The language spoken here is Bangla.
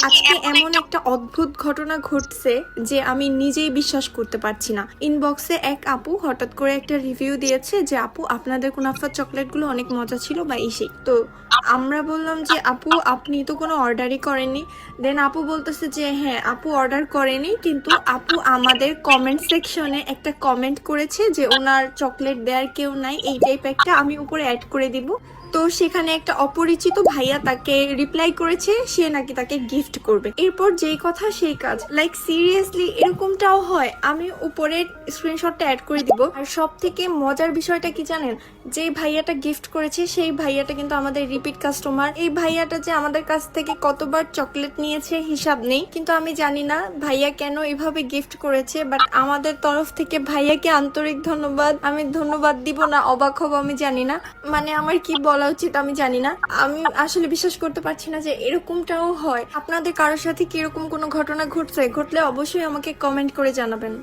আজকে এমন একটা অদ্ভুত ঘটনা ঘটছে যে আমি নিজেই বিশ্বাস করতে পারছি না। ইনবক্সে এক আপু হঠাৎ করে একটা রিভিউ দিয়েছে যে আপু আপনাদের কুনাফার চকলেটগুলো অনেক মজা ছিল বা ইসে। তো আমরা বললাম যে আপু আপনি তো কোনো অর্ডারই করেননি। দেন আপু বলতেছে যে হ্যাঁ আপু অর্ডার করেনি, কিন্তু আপু আমাদের কমেন্ট সেকশনে একটা কমেন্ট করেছে যে ওনার চকলেট দেওয়ার কেউ নাই, এই টাইপ একটা আমি উপরে অ্যাড করে দিব। তো সেখানে একটা অপরিচিত ভাইয়া তাকে রিপ্লাই করেছে সে নাকি তাকে গিফট করবে। এরপর যেই কথা সেই কাজ, লাইক সিরিয়াসলি এরকমটাও হয়। আমি উপরে স্ক্রিনশটটা অ্যাড করে দিব। আর সব থেকে মজার বিষয়টা কি জানেন, যে ভাইয়াটা গিফট করেছে সেই ভাইয়াটা কিন্তু আমাদের রিপিট কাস্টমার। এই ভাইয়াটা যে আমাদের কাছ থেকে কতবার চকলেট নিয়েছে হিসাব নেই, কিন্তু আমি জানি না ভাইয়া কেন এভাবে গিফট করেছে। বাট আমাদের তরফ থেকে ভাইয়াকে আন্তরিক ধন্যবাদ। আমি ধন্যবাদ দিব না অবাক হব আমি জানি না, মানে আমার কি বলা উচিত আমি জানি না। আমি আসলে বিশ্বাস করতে পারছি না যে এরকমটাও হয়। আপনাদের কারোর সাথে কি এরকম কোনো ঘটনা ঘটছে? ঘটলে অবশ্যই আমাকে কমেন্ট করে জানাবেন।